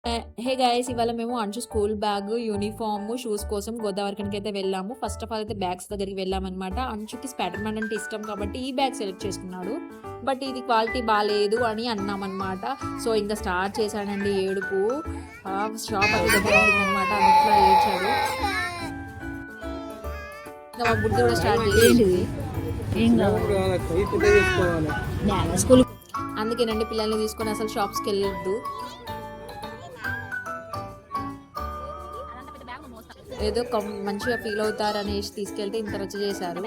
Hey guys, ఇవాళ మేము అంచు స్కూల్ బ్యాగ్, యూనిఫామ్, షూస్ కోసం గోదావరిఖనికి అయితే వెళ్ళాము. ఫస్ట్ ఆఫ్ ఆల్ అయితే బ్యాగ్స్ దగ్గరికి వెళ్ళామన్నమాట. అంచుకి స్పైడర్ మ్యాన్ అంటే ఇష్టం కాబట్టి ఈ బ్యాగ్ సెలెక్ట్ చేసుకున్నాడు. బట్ ఇది క్వాలిటీ బాగాలేదు అని అన్నామన్నమాట. సో ఇంకా స్టార్ట్ చేశాడండి ఏడుపు. షాప్ అది దగ్గర ఉంటుందన్నమాట, అట్లా ఏడ్చాడు. ఇంకా మా బుద్ధి కూడా స్టార్ట్ చేసింది. అందుకేనండి పిల్లల్ని తీసుకొని అసలు షాప్స్కి వెళ్ళొద్దు. ఏదో మంచిగా ఫీల్ అవుతారు అనేసి తీసుకెళ్తే ఇంత రచ్చ చేశారు.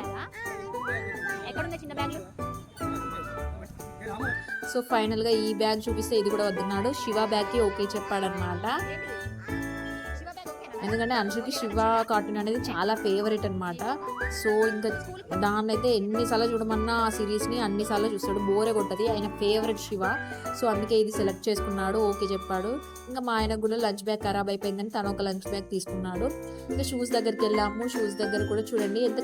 సో ఫైనల్గా ఈ బ్యాగ్ చూపిస్తే ఇది కూడా వద్దన్నాడు. శివ బ్యాగ్కి ఓకే చెప్పాడనమాట. ఎందుకంటే అంశుకి శివ కార్టూన్ అనేది చాలా ఫేవరెట్ అనమాట. సో ఇంకా దాన్ని అయితే ఎన్నిసార్లు చూడమన్నా ఆ సిరీస్ని అన్నిసార్లు చూస్తాడు, బోరే కొట్టది. ఆయన ఫేవరెట్ శివ. సో అందుకే ఇది సెలెక్ట్ చేసుకున్నాడు, ఓకే చెప్పాడు. ఇంకా మా ఆయనకు కూడా లంచ్ బ్యాగ్ ఖరాబ్ అయిపోయిందని తను ఒక లంచ్ బ్యాగ్ తీసుకున్నాడు. ఇంకా షూస్ దగ్గరికి వెళ్ళాము. షూస్ దగ్గర కూడా చూడండి ఎంత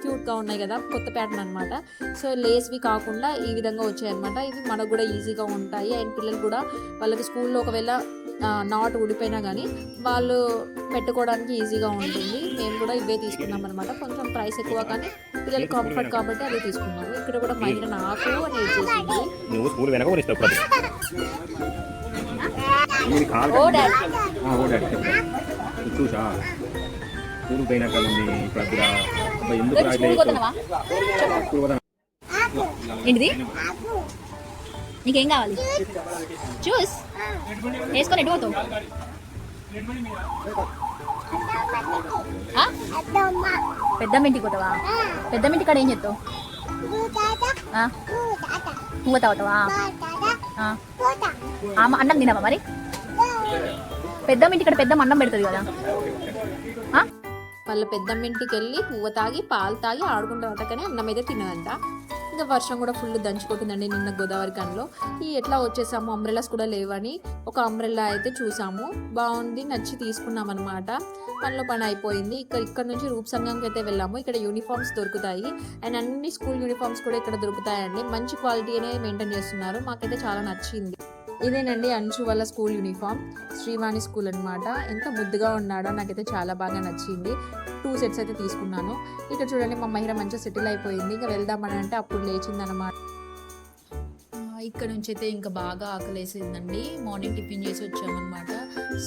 క్యూట్గా ఉన్నాయి కదా, కొత్త ప్యాటర్న్ అనమాట. సో లేస్వి కాకుండా ఈ విధంగా వచ్చాయన్నమాట. ఇవి మనకు కూడా ఈజీగా ఉంటాయి. అండ్ పిల్లలు కూడా వాళ్ళకి స్కూల్లో ఒకవేళ నాట్ ఊడిపోయినా కానీ వాళ్ళు పెట్టుకోవడానికి ఈజీగా ఉంటుంది. మేము కూడా ఇవే తీసుకున్నాం అనమాట. కొంచెం ప్రైస్ ఎక్కువ కానీ పిల్లలు కంఫర్ట్ కాబట్టి అదే తీసుకున్నాము. ఇక్కడ కూడా మహిళ నాకు అని వచ్చేసింది. ఏంటిది? నీకేం కావాలి? చూస్ వేసుకొని ఎటు పోతావు? పెద్దమ్మింటికి పోతావా? పెద్దమ్మింటి కాడ ఏం చేస్తావు? పువ్వు తాగుతావా? అన్నం తినవా మరి? పెద్దమ్మింటి ఇక్కడ పెద్దమ్మ అన్నం పెడుతుంది కదా. వాళ్ళ పెద్దమ్మింటికి వెళ్ళి పువ్వు తాగి పాలు తాగి ఆడుకుంటారట, కానీ అన్నం అయితే తినదంట. ఇంకా వర్షం కూడా ఫుల్ దంచుకుంటుందండి నిన్న గోదావరిఖనిలో. ఎట్లా వచ్చేసాము, అంబ్రెల్లాస్ కూడా లేవని ఒక అంబ్రెల్లా అయితే చూసాము. బాగుంది, నచ్చి తీసుకున్నాం అనమాట. పనిలో పని అయిపోయింది. ఇక్కడ నుంచి రూప్ సంఘంకి అయితే వెళ్ళాము. ఇక్కడ యూనిఫామ్స్ దొరుకుతాయి అండ్ అన్ని స్కూల్ యూనిఫామ్స్ కూడా ఇక్కడ దొరుకుతాయండి. మంచి క్వాలిటీ అనేది మెయింటైన్ చేస్తున్నారు. మాకైతే చాలా నచ్చింది. ఇదేనండి అంచు వాళ్ళ స్కూల్ యూనిఫామ్, శ్రీవాణి స్కూల్ అనమాట. ఎంత ముద్దుగా ఉన్నాడో, నాకైతే చాలా బాగా నచ్చింది. 2 సెట్స్ అయితే తీసుకున్నాను. ఇక్కడ చూడండి మా మహిళ మంచిగా సెటిల్ అయిపోయింది. ఇంకా వెళ్దామని అంటే అప్పుడు లేచిందనమాట. ఇక్కడ నుంచి అయితే ఇంకా బాగా ఆకలేసిందండి. మార్నింగ్ టిఫిన్ చేసి వచ్చామన్నమాట.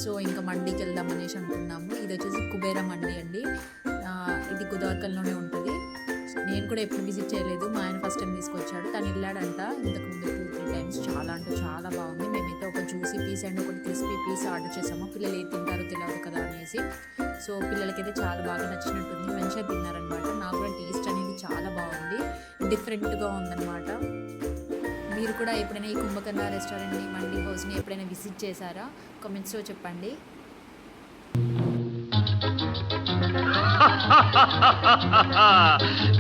సో ఇంకా మండీకి వెళ్దాం అనేసి అనుకున్నాము. ఇది వచ్చేసి కుబేరా మండీ అండి. ఇది గోదావరిఖనిలోనే ఉంటుంది. నేను కూడా ఎప్పుడు విజిట్ చేయలేదు. మా ఆయన ఫస్ట్ టైం తీసుకొచ్చాడు. తను వెళ్ళాడంట ఇంతకు ముందు 2-3 టైమ్స్. చాలా అంటే చాలా బాగుంది. మేమైతే ఒక జ్యూసీ పీస్ అండ్ ఒకటి క్రిస్పీ పీస్ ఆర్డర్ చేసాము. పిల్లలు ఏది తింటారో తెలియదు కదా అనేసి. సో పిల్లలకైతే చాలా బాగా నచ్చినట్టుంది, మంచిగా తిన్నారనమాట. నాకు కూడా టేస్ట్ అనేది చాలా బాగుంది, డిఫరెంట్గా ఉందన్నమాట. మీరు కూడా ఎప్పుడైనా ఈ కుంభకర్ణ రెస్టారెంట్ని, మండీ హౌస్ని ఎప్పుడైనా విజిట్ చేశారా? కామెంట్స్లో చెప్పండి.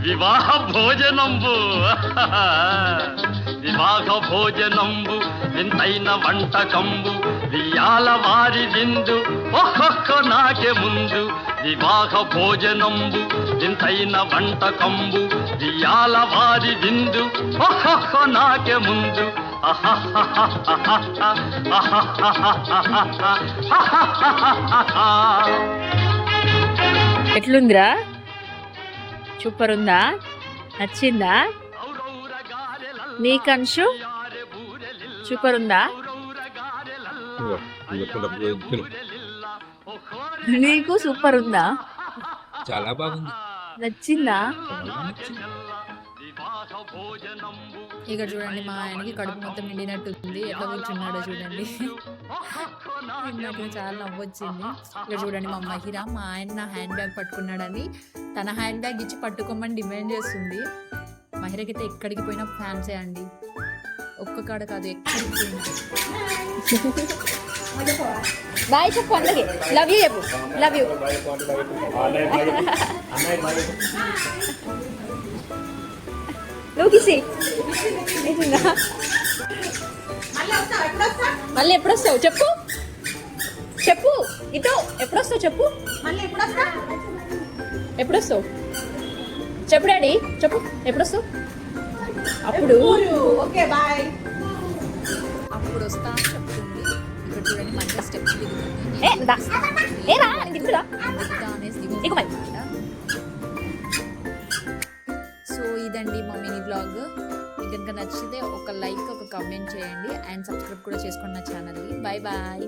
వివాహ భోజనంబు వివాహ భోజనంబు వింతైన వంటకంబు వియాల వారి విందు ఒక్కొక్క నాకే ముందు. వివాహ భోజనంబు వింతైన వంటకంబు వియాల వారి విందు ఒక్కొక్క నాకే ముందు. ఎట్లుందిరా? సూపర్ ఉందా? నచ్చిందా నీకు అంశు? సూపర్ ఉందా నీకు? సూపర్ ఉందా? చాలా బాగుంది. నచ్చిందా? ఇక్కడ చూడండి మా ఆయనకి కడుపు మొత్తం నిండినట్టుంది. ఎట్లా కూర్చున్నాడో చూడండి. నాకు చాలా నవ్వొచ్చింది. ఇక్కడ చూడండి మా మహిళ, మా ఆయన నా హ్యాండ్ బ్యాగ్ పట్టుకున్నాడని తన హ్యాండ్ బ్యాగ్ ఇచ్చి పట్టుకోమని డిమాండ్ చేస్తుంది. మహిళకైతే ఎక్కడికి పోయినా ఫ్యాన్సే అండి, ఒక్క కాడ కాదు ఎక్కడికి పోయినా. బాయ్ చెప్పు అందరికి. లవ్ యూ చెప్పు. Love you. లోకిసి మళ్ళీ ఎప్పుడు వస్తావు చెప్పు. చెప్పు ఇటు ఎప్పుడు వస్తావు చెప్పు. మళ్ళీ ఎప్పుడు వస్తావు చెప్పు డాడీ, చెప్పు ఎప్పుడు వస్తావు. అప్పుడు అప్పుడు వస్తా అని చెప్తుంది. ఇక్కడ చూడండి మంచిగా స్టెప్స్ దిగుతుంది ఏ, దా. ఏ రా, నేను దిగుతురా. దిగుతా అనేసి దిగు మరి. సో ఇదండి మా మినీ బ్లాగ్. మీకు కనుక నచ్చితే ఒక లైక్ ఒక కామెంట్ చేయండి అండ్ సబ్స్క్రైబ్ కూడా చేసుకోండి నా ఛానల్ని. Bye bye.